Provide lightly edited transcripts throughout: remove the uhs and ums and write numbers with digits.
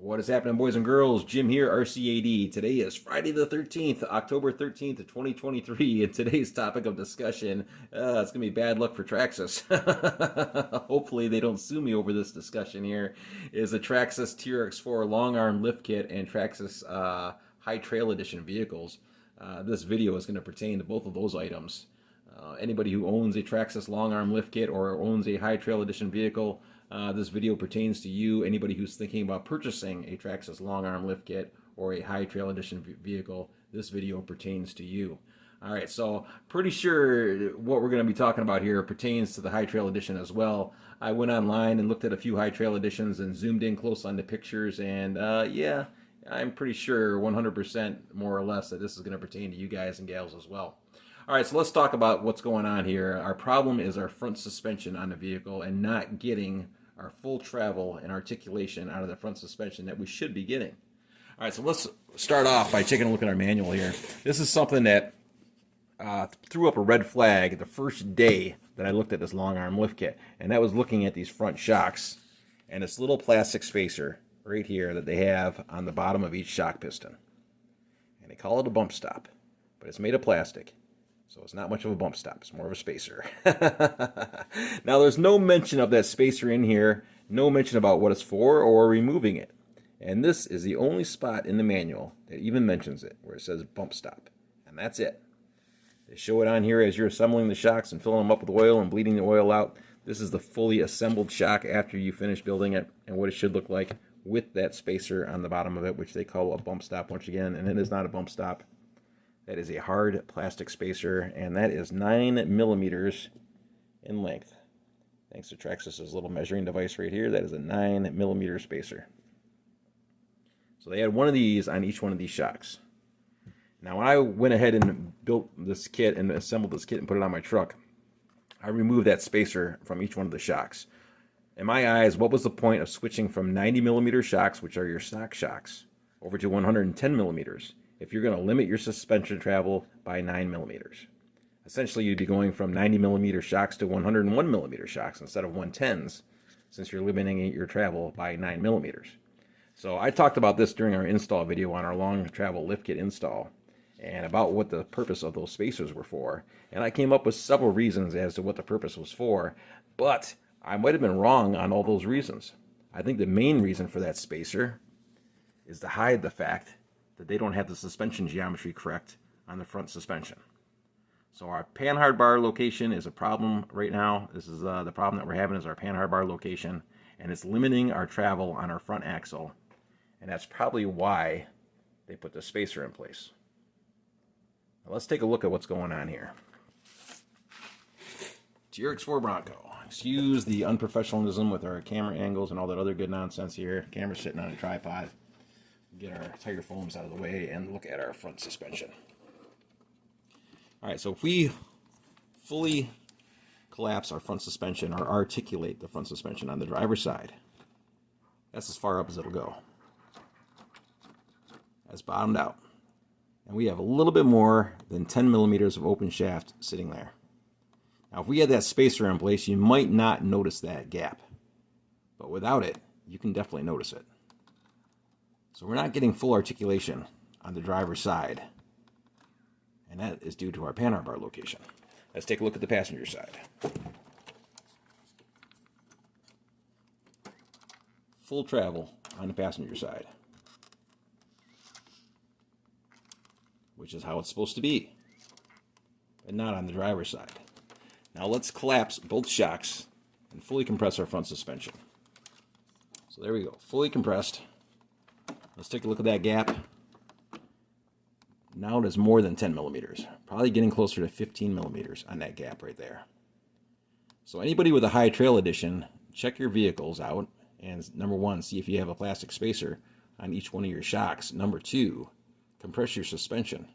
What is happening, boys and girls? Jim here, RCAD. Today is Friday the 13th, October 13th, 2023, and today's topic of discussion, it's going to be bad luck for Traxxas. Hopefully they don't sue me over this discussion here, is the Traxxas TRX4 long arm lift kit and Traxxas High Trail Edition vehicles. This video is going to pertain to both of those items. Anybody who owns a Traxxas long arm lift kit or owns a High Trail Edition vehicle, this video pertains to you. Anybody who's thinking about purchasing a Traxxas long arm lift kit or a High Trail Edition vehicle, this video pertains to you. All right, so pretty sure what we're going to be talking about here pertains to the High Trail Edition as well. I went online and looked at a few High Trail Editions and zoomed in close on the pictures, and yeah, I'm pretty sure 100% more or less that this is going to pertain to you guys and gals as well. All right, so let's talk about what's going on here. Our problem is our front suspension on the vehicle and not getting our full travel and articulation out of the front suspension that we should be getting. All right, so let's start off by taking a look at our manual here. This is something that threw up a red flag the first day that I looked at this long arm lift kit, and that was looking at these front shocks and this little plastic spacer right here that they have on the bottom of each shock piston. And they call it a bump stop, but it's made of plastic. So it's not much of a bump stop. It's more of a spacer. Now, there's no mention of that spacer in here. No mention about what it's for or removing it. And this is the only spot in the manual that even mentions it, where it says bump stop. And that's it. They show it on here as you're assembling the shocks and filling them up with oil and bleeding the oil out. This is the fully assembled shock after you finish building it and what it should look like with that spacer on the bottom of it, which they call a bump stop once again. And it is not a bump stop. That is a hard plastic spacer, and that is 9 millimeters in length. Thanks to Traxxas' little measuring device right here, that is a 9 millimeter spacer. So they had one of these on each one of these shocks. Now, when I went ahead and built this kit and assembled this kit and put it on my truck, I removed that spacer from each one of the shocks. In my eyes, what was the point of switching from 90 millimeter shocks, which are your stock shocks, over to 110 millimeters? If you're going to limit your suspension travel by 9 millimeters. Essentially, you'd be going from 90 millimeter shocks to 101 millimeter shocks instead of 110s, since you're limiting your travel by 9 millimeters. So I talked about this during our install video on our long travel lift kit install, and about what the purpose of those spacers were for. And I came up with several reasons as to what the purpose was for, but I might have been wrong on all those reasons. I think the main reason for that spacer is to hide the fact that they don't have the suspension geometry correct on the front suspension. So our panhard bar location is a problem right now. This is the problem that we're having is our panhard bar location, and it's limiting our travel on our front axle, and that's probably why they put the spacer in place. Now let's take a look at what's going on here. TRX4 Bronco. Excuse the unprofessionalism with our camera angles and all that other good nonsense here. Camera's sitting on a tripod. Get our tire foams out of the way and look at our front suspension. All right, so if we fully collapse our front suspension or articulate the front suspension on the driver's side, that's as far up as it'll go. That's bottomed out. And we have a little bit more than 10 millimeters of open shaft sitting there. Now, if we had that spacer in place, you might not notice that gap. But without it, you can definitely notice it. So we're not getting full articulation on the driver's side, and that is due to our panhard bar location. Let's take a look at the passenger side. Full travel on the passenger side, which is how it's supposed to be, but not on the driver's side. Now let's collapse both shocks and fully compress our front suspension. So there we go, fully compressed. Let's take a look at that gap. Now it is more than 10 millimeters. Probably getting closer to 15 millimeters on that gap right there. So anybody with a High Trail Edition, check your vehicles out. And number one, see if you have a plastic spacer on each one of your shocks. Number two, compress your suspension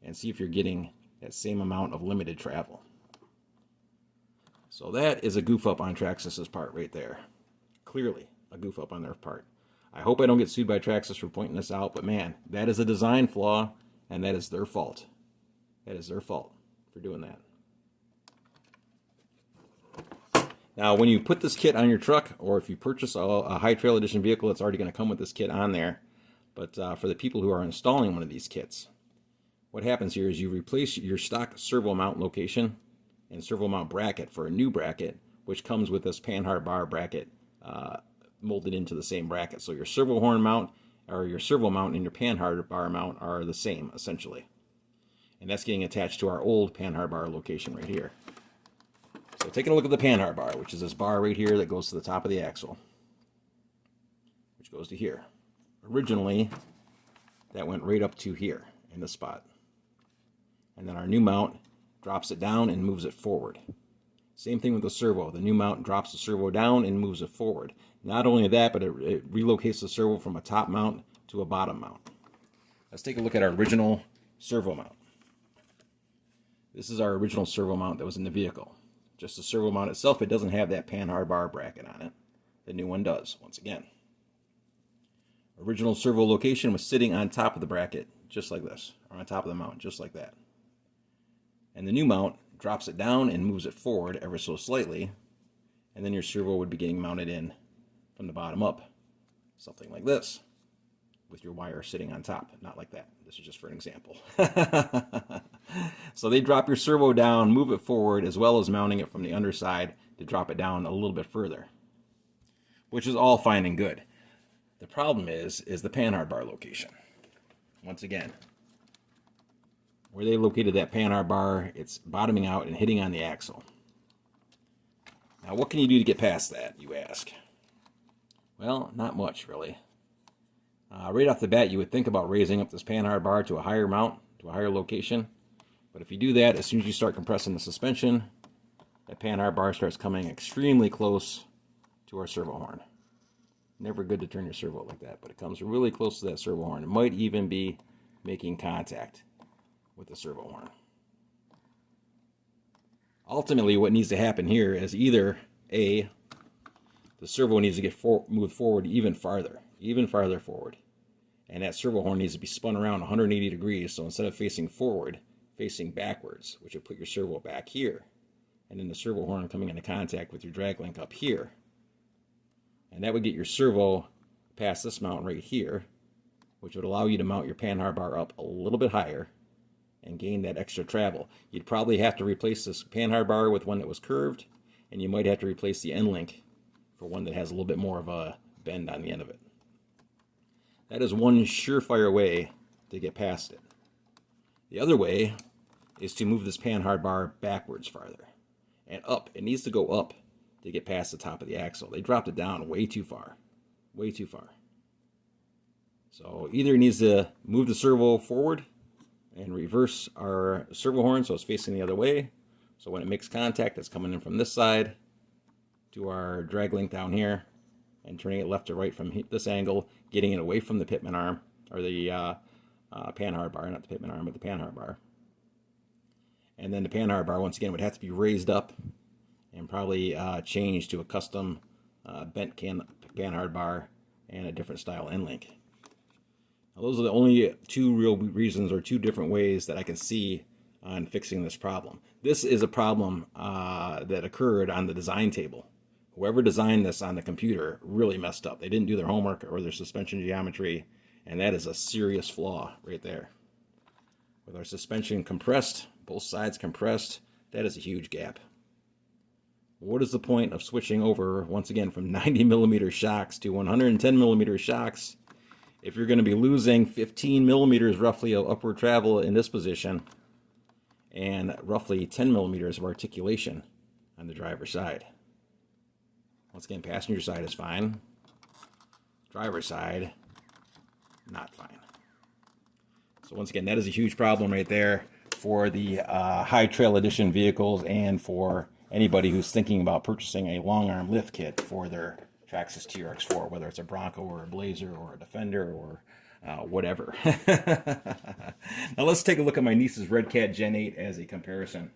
and see if you're getting that same amount of limited travel. So that is a goof up on Traxxas' part right there. Clearly a goof up on their part. I hope I don't get sued by Traxxas for pointing this out, but man, that is a design flaw, and that is their fault. That is their fault for doing that. Now, when you put this kit on your truck, or if you purchase a High Trail Edition vehicle, it's already going to come with this kit on there. But for the people who are installing one of these kits, what happens here is you replace your stock servo mount location and servo mount bracket for a new bracket, which comes with this panhard bar bracket molded into the same bracket. So your servo horn mount, or your servo mount, and your panhard bar mount are the same, essentially. And that's getting attached to our old panhard bar location right here. So taking a look at the panhard bar, which is this bar right here that goes to the top of the axle, which goes to here. Originally, that went right up to here in the spot. And then our new mount drops it down and moves it forward. Same thing with the servo. The new mount drops the servo down and moves it forward. Not only that, but it relocates the servo from a top mount to a bottom mount. Let's take a look at our original servo mount. This is our original servo mount that was in the vehicle. Just the servo mount itself, it doesn't have that panhard bar bracket on it. The new one does, once again. Original servo location was sitting on top of the bracket, just like this, or on top of the mount, just like that. And the new mount drops it down and moves it forward ever so slightly, and then your servo would be getting mounted in from the bottom up, something like this, with your wire sitting on top, not like that. This is just for an example. So they drop your servo down, move it forward, as well as mounting it from the underside to drop it down a little bit further, which is all fine and good. The problem is the panhard bar location. Once again, where they located that panhard bar, it's bottoming out and hitting on the axle. Now, what can you do to get past that, you ask? Well, not much, really. Right off the bat, you would think about raising up this panhard bar to a higher mount, to a higher location. But if you do that, as soon as you start compressing the suspension, that panhard bar starts coming extremely close to our servo horn. Never good to turn your servo like that, but it comes really close to that servo horn. It might even be making contact with the servo horn. Ultimately, what needs to happen here is either A, the servo needs to get moved forward even farther forward. And that servo horn needs to be spun around 180 degrees, so instead of facing forward, facing backwards, which would put your servo back here. And then the servo horn coming into contact with your drag link up here. And that would get your servo past this mount right here, which would allow you to mount your panhard bar up a little bit higher and gain that extra travel. You'd probably have to replace this panhard bar with one that was curved, and you might have to replace the end link for one that has a little bit more of a bend on the end of it. That is one surefire way to get past it. The other way is to move this panhard bar backwards farther and up. It needs to go up to get past the top of the axle. They dropped it down way too far. Way too far. So either it needs to move the servo forward and reverse our servo horn so it's facing the other way. So when it makes contact, it's coming in from this side to our drag link down here and turning it left to right from this angle, getting it away from the pitman arm, or the panhard bar, not the pitman arm, but the panhard bar. And then the panhard bar, once again, would have to be raised up and probably changed to a custom bent panhard bar and a different style end link. Now, those are the only two real reasons, or two different ways that I can see on fixing this problem. This is a problem that occurred on the design table. Whoever designed this on the computer really messed up. They didn't do their homework or their suspension geometry, and that is a serious flaw right there. With our suspension compressed, both sides compressed, that is a huge gap. What is the point of switching over, once again, from 90 millimeter shocks to 110 millimeter shocks if you're going to be losing 15 millimeters roughly of upward travel in this position and roughly 10 millimeters of articulation on the driver's side? Once again, passenger side is fine. Driver's side, not fine. So once again, that is a huge problem right there for the High Trail Edition vehicles and for anybody who's thinking about purchasing a long arm lift kit for their Traxxas TRX4, whether it's a Bronco or a Blazer or a Defender or whatever. Now let's take a look at my niece's Red Cat Gen 8 as a comparison.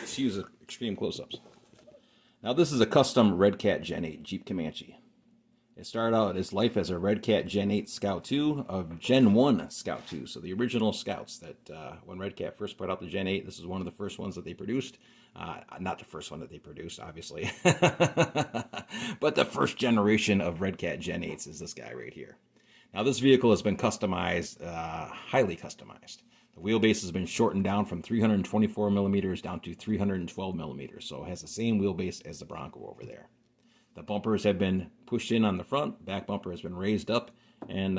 Let's use extreme close-ups. Now this is a custom Red Cat Gen 8 Jeep Comanche. It started out its life as a Red Cat Gen 8 Scout 2 of Gen 1 Scout 2. So the original Scouts that when Red Cat first put out the Gen 8, this is one of the first ones that they produced. Not the first one that they produced, obviously. But the first generation of Red Cat Gen 8s is this guy right here. Now this vehicle has been customized, highly customized. The wheelbase has been shortened down from 324 millimeters down to 312 millimeters. So it has the same wheelbase as the Bronco over there. The bumpers have been pushed in on the front. Back bumper has been raised up and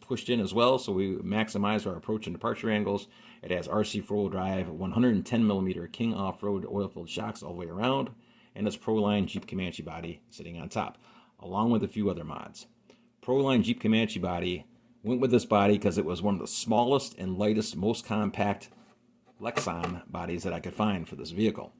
pushed in as well, so we maximize our approach and departure angles. It has RC four-wheel drive, 110 millimeter King off-road oil-filled shocks all the way around, and its Pro-Line Jeep Comanche body sitting on top, along with a few other mods. Pro-Line Jeep Comanche body went with this body because it was one of the smallest and lightest, most compact Lexan bodies that I could find for this vehicle.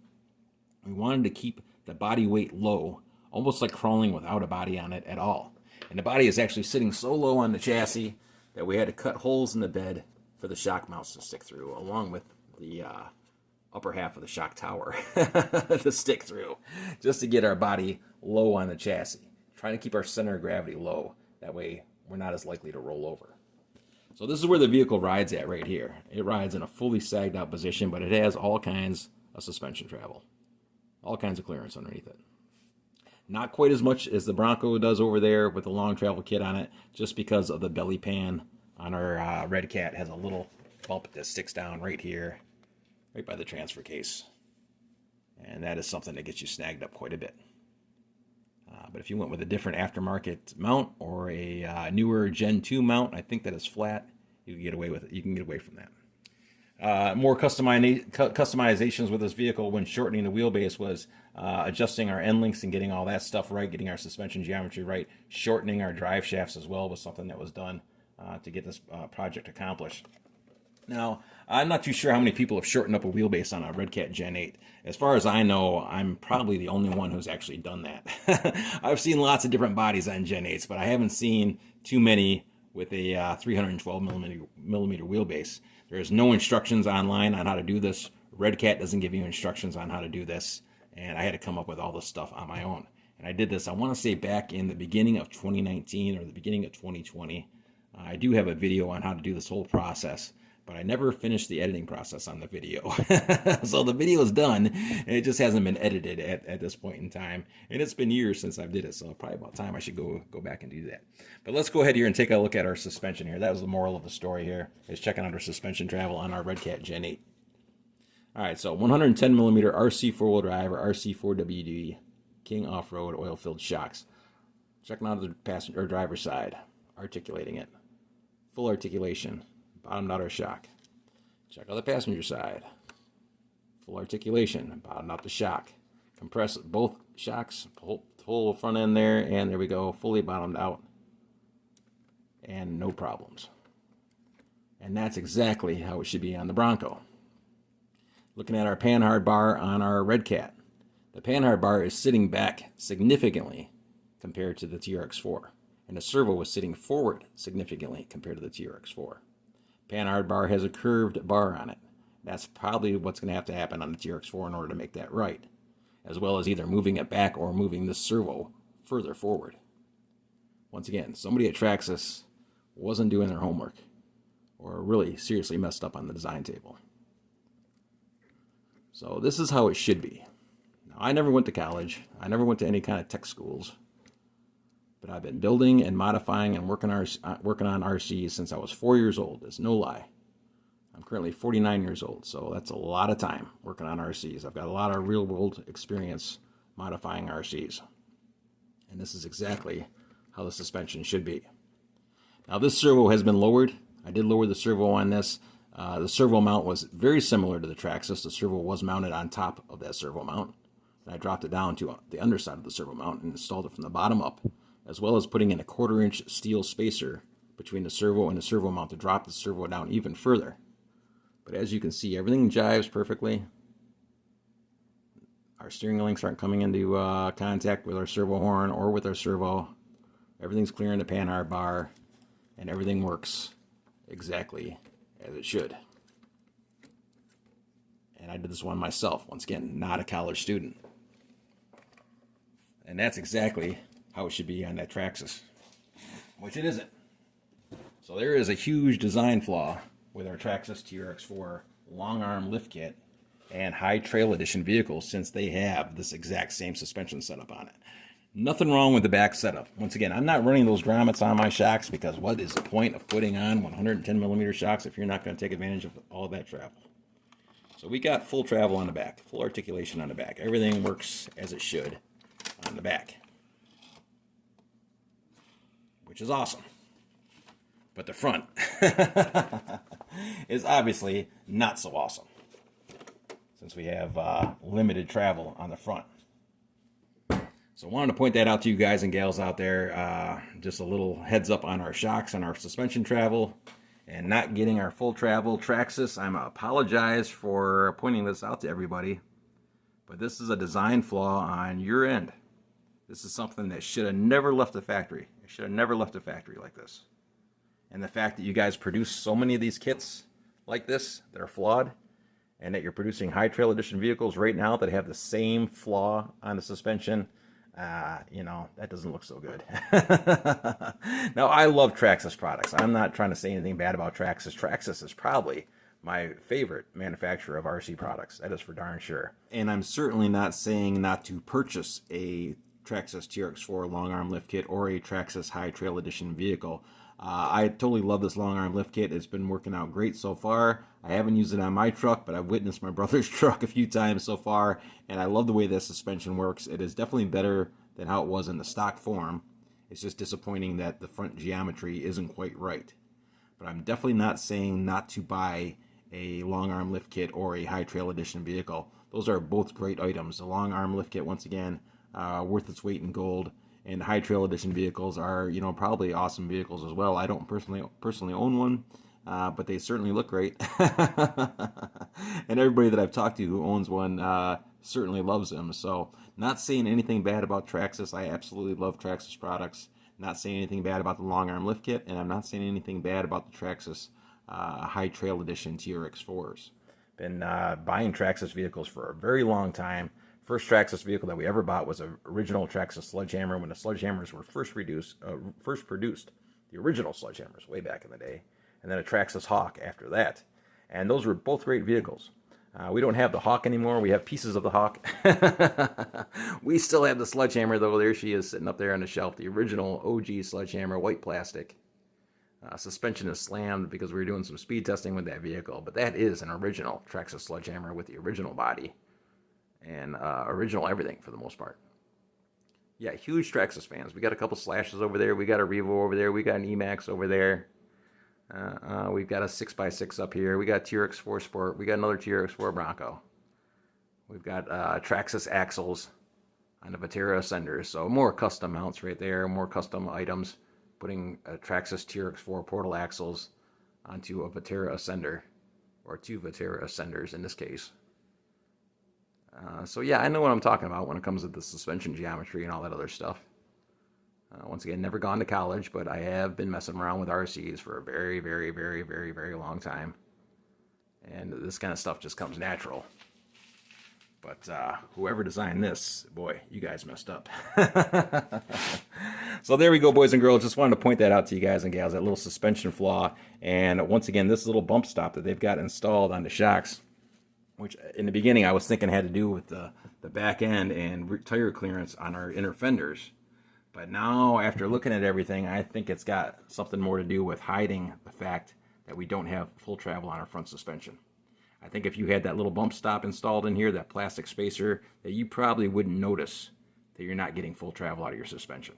We wanted to keep the body weight low, almost like crawling without a body on it at all. And the body is actually sitting so low on the chassis that we had to cut holes in the bed for the shock mounts to stick through, along with the upper half of the shock tower to stick through, just to get our body low on the chassis. Trying to keep our center of gravity low. That way we're not as likely to roll over. So this is where the vehicle rides at right here. It rides in a fully sagged out position, but it has all kinds of suspension travel. All kinds of clearance underneath it. Not quite as much as the Bronco does over there with the long travel kit on it, just because of the belly pan on our Red Cat. It has a little bump that sticks down right here, right by the transfer case. And that is something that gets you snagged up quite a bit. But if you went with a different aftermarket mount or a newer Gen 2 mount, I think that is flat, you can get away with it. You can get away from that. More customizations with this vehicle when shortening the wheelbase was adjusting our end links and getting all that stuff right, getting our suspension geometry right, shortening our drive shafts as well was something that was done to get this project accomplished. Now, I'm not too sure how many people have shortened up a wheelbase on a Red Cat Gen 8. As far as I know, I'm probably the only one who's actually done that. I've seen lots of different bodies on Gen 8s, but I haven't seen too many with a 312 millimeter wheelbase. There's no instructions online on how to do this. Red Cat doesn't give you instructions on how to do this, and I had to come up with all this stuff on my own. And I did this, I want to say, back in the beginning of 2019 or the beginning of 2020. I do have a video on how to do this whole process, but I never finished the editing process on the video. So the video is done, and it just hasn't been edited at this point in time. And it's been years since I've did it, so probably about time I should go back and do that. But let's go ahead here and take a look at our suspension here. That was the moral of the story here, is checking out our suspension travel on our Red Cat Gen 8. All right, so 110 millimeter RC four-wheel drive or RC4WD King off-road oil-filled shocks. Checking out the passenger or driver's side, articulating it. Full articulation. Bottomed out our shock. Check out the passenger side. Full articulation. Bottomed out the shock. Compress both shocks. Pull front end there, and there we go. Fully bottomed out. And no problems. And that's exactly how it should be on the Bronco. Looking at our panhard bar on our Red Cat. The panhard bar is sitting back significantly compared to the TRX4. And the servo was sitting forward significantly compared to the TRX4. Panhard bar has a curved bar on it. That's probably what's going to have to happen on the TRX4 in order to make that right, as well as either moving it back or moving the servo further forward. Once again, somebody at Traxxas wasn't doing their homework or really seriously messed up on the design table. So this is how it should be. Now, I never went to college. I never went to any kind of tech schools. But I've been building and modifying and working on RCs since I was 4 years old. It's no lie. I'm currently 49 years old, so that's a lot of time working on RCs. I've got a lot of real-world experience modifying RCs. And this is exactly how the suspension should be. Now this servo has been lowered. I did lower the servo on this. The servo mount was very similar to the Traxxas. The servo was mounted on top of that servo mount. And I dropped it down to the underside of the servo mount and installed it from the bottom up, as well as putting in a 1/4-inch steel spacer between the servo and the servo mount to drop the servo down even further. But as you can see, everything jives perfectly. Our steering links aren't coming into contact with our servo horn or with our servo. Everything's clear in the panhard bar, and everything works exactly as it should. And I did this one myself, once again, not a college student. And that's exactly how it should be on that Traxxas, which it isn't. So there is a huge design flaw with our Traxxas TRX4 long arm lift kit and high trail edition vehicles, since they have this exact same suspension setup on it. Nothing wrong with the back setup. Once again, I'm not running those grommets on my shocks, because what is the point of putting on 110 millimeter shocks if you're not going to take advantage of all that travel? So we got full travel on the back, full articulation on the back. Everything works as it should on the back, which is awesome. But the front is obviously not so awesome, since we have limited travel on the front. So I wanted to point that out to you guys and gals out there. Just a little heads up on our shocks and our suspension travel and not getting our full travel. Traxxas, I apologize for pointing this out to everybody, but this is a design flaw on your end. This is something that should have never left the factory. It should have never left the factory like this. And the fact that you guys produce so many of these kits like this that are flawed, and that you're producing high trail edition vehicles right now that have the same flaw on the suspension, you know, that doesn't look so good. Now, I love Traxxas products. I'm not trying to say anything bad about Traxxas. Traxxas is probably my favorite manufacturer of RC products. That is for darn sure. And I'm certainly not saying not to purchase a Traxxas TRX4 long arm lift kit or a Traxxas high trail edition vehicle. I totally love this long arm lift kit. It's been working out great so far. I haven't used it on my truck, but I've witnessed my brother's truck a few times so far, and I love the way this suspension works. It is definitely better than how it was in the stock form. It's just disappointing that the front geometry isn't quite right. But I'm definitely not saying not to buy a long arm lift kit or a high trail edition vehicle. Those are both great items. The long arm lift kit, once again, worth its weight in gold. And high trail edition vehicles are, you know, probably awesome vehicles as well. I don't personally own one, but they certainly look great. And everybody that I've talked to who owns one certainly loves them. So not saying anything bad about Traxxas. I absolutely love Traxxas products. Not saying anything bad about the long arm lift kit, and I'm not saying anything bad about the Traxxas high trail edition TRX4s. Been buying Traxxas vehicles for a very long time. First Traxxas vehicle that we ever bought was an original Traxxas sledgehammer when the sledgehammers were first produced, the original sledgehammers way back in the day, and then a Traxxas Hawk after that. And those were both great vehicles. We don't have the Hawk anymore. We have pieces of the Hawk. We still have the sledgehammer, though. There she is, sitting up there on the shelf. The original OG sledgehammer, white plastic. Suspension is slammed because we were doing some speed testing with that vehicle. But that is an original Traxxas sledgehammer with the original body. And original everything for the most part. Yeah, huge Traxxas fans. We got a couple Slashes over there. We got a Revo over there. We got an Emax over there. We've got a 6x6 up here. We got TRX4 Sport. We got another TRX4 Bronco. We've got Traxxas axles on the Vatera Ascenders. So more custom mounts right there. More custom items. Putting a Traxxas TRX4 portal axles onto a Vatera Ascender. Or two Vatera Ascenders in this case. So yeah, I know what I'm talking about when it comes to the suspension geometry and all that other stuff. Once again, never gone to college, but I have been messing around with RCs for a very, very, very, very, very long time. And this kind of stuff just comes natural. But whoever designed this, boy, you guys messed up. So there we go, boys and girls. Just wanted to point that out to you guys and gals, that little suspension flaw. And once again, this little bump stop that they've got installed on the shocks, which in the beginning I was thinking had to do with the back end and tire clearance on our inner fenders. But now, after looking at everything, I think it's got something more to do with hiding the fact that we don't have full travel on our front suspension. I think if you had that little bump stop installed in here, that plastic spacer, that you probably wouldn't notice that you're not getting full travel out of your suspension.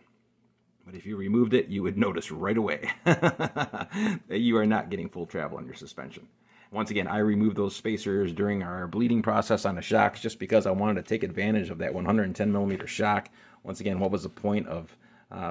But if you removed it, you would notice right away that you are not getting full travel on your suspension. Once again, I removed those spacers during our bleeding process on the shocks just because I wanted to take advantage of that 110 millimeter shock. Once again, what was the point of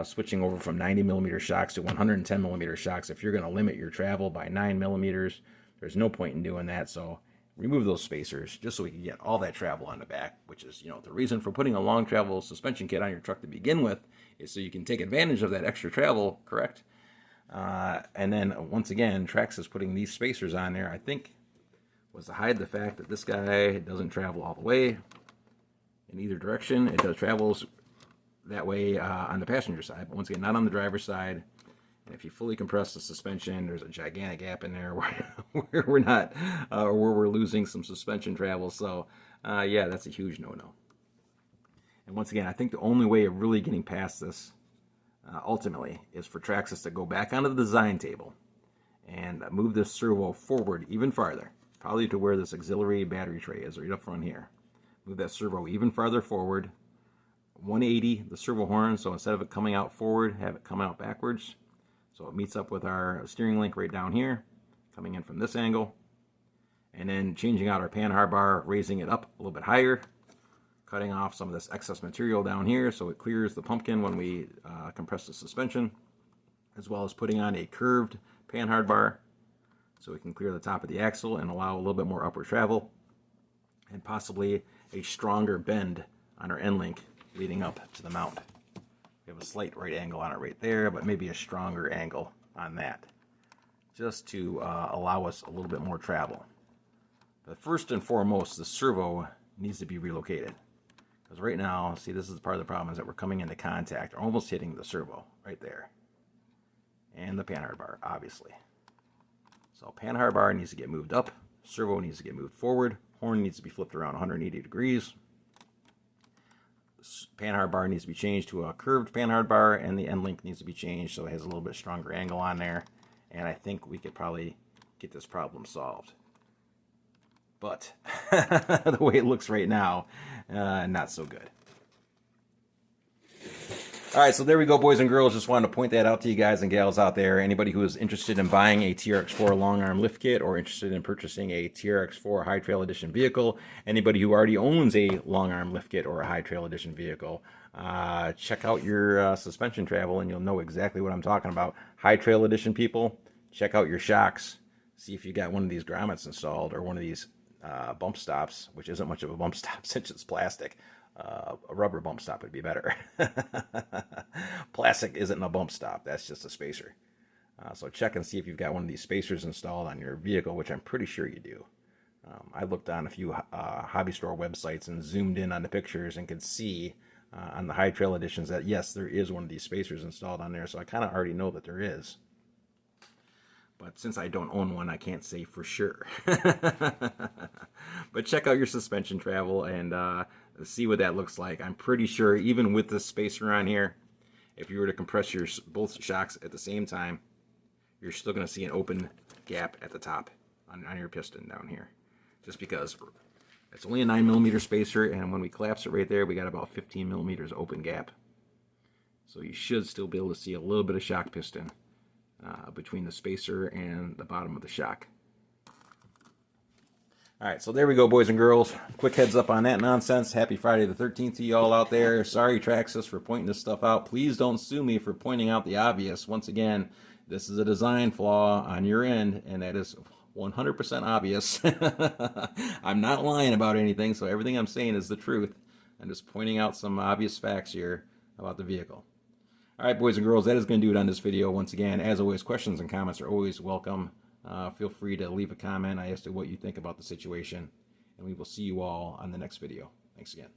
switching over from 90 millimeter shocks to 110 millimeter shocks if you're going to limit your travel by 9 millimeters? There's no point in doing that. So remove those spacers just so we can get all that travel on the back, which is, you know, the reason for putting a long travel suspension kit on your truck to begin with, is so you can take advantage of that extra travel, correct? And then once again, Traxxas putting these spacers on there, I think, was to hide the fact that this guy doesn't travel all the way in either direction. It does travels that way on the passenger side, but once again, not on the driver's side. And if you fully compress the suspension, there's a gigantic gap in there where we're not, where we're losing some suspension travel. So, yeah, that's a huge no-no. And once again, I think the only way of really getting past this, ultimately, is for Traxxas to go back onto the design table and move this servo forward even farther, probably to where this auxiliary battery tray is, right up front here. Move that servo even farther forward, 180 the servo horn, so instead of it coming out forward, have it come out backwards. So it meets up with our steering link right down here, coming in from this angle. And then changing out our panhard bar, raising it up a little bit higher, cutting off some of this excess material down here so it clears the pumpkin when we compress the suspension, as well as putting on a curved panhard bar so we can clear the top of the axle and allow a little bit more upward travel, and possibly a stronger bend on our end link leading up to the mount. We have a slight right angle on it right there, but maybe a stronger angle on that, just to allow us a little bit more travel. But first and foremost, the servo needs to be relocated. Because right now, see, this is part of the problem, is that we're coming into contact, or almost hitting the servo right there. And the panhard bar, obviously. So panhard bar needs to get moved up, servo needs to get moved forward, horn needs to be flipped around 180 degrees. Panhard bar needs to be changed to a curved panhard bar, and the end link needs to be changed so it has a little bit stronger angle on there. And I think we could probably get this problem solved. But the way it looks right now, not so good. All right, so there we go, boys and girls. Just wanted to point that out to you guys and gals out there. Anybody who is interested in buying a TRX4 long arm lift kit, or interested in purchasing a TRX4 High Trail Edition vehicle, anybody who already owns a long arm lift kit or a High Trail Edition vehicle, check out your suspension travel and you'll know exactly what I'm talking about. High Trail Edition people, check out your shocks. See if you got one of these grommets installed, or one of these bump stops, which isn't much of a bump stop since it's plastic. A rubber bump stop would be better. Plastic isn't a bump stop, that's just a spacer. So check and see if you've got one of these spacers installed on your vehicle, which I'm pretty sure you do. I looked on a few hobby store websites and zoomed in on the pictures and could see on the High Trail Editions that yes, there is one of these spacers installed on there, so I kind of already know that there is. But since I don't own one, I can't say for sure. But check out your suspension travel and see what that looks like. I'm pretty sure even with this spacer on here, if you were to compress your both shocks at the same time, you're still going to see an open gap at the top on your piston down here. Just because it's only a 9mm spacer, and when we collapse it right there, we got about 15mm open gap. So you should still be able to see a little bit of shock piston between the spacer and the bottom of the shock. Alright, so there we go, boys and girls. Quick heads up on that nonsense. Happy Friday the 13th to you all out there. Sorry, Traxxas, for pointing this stuff out. Please don't sue me for pointing out the obvious. Once again, this is a design flaw on your end, and that is 100% obvious. I'm not lying about anything, so everything I'm saying is the truth. I'm just pointing out some obvious facts here about the vehicle. Alright, boys and girls, that is going to do it on this video. Once again, as always, questions and comments are always welcome. Feel free to leave a comment as to what you think about the situation, and we will see you all on the next video. Thanks again.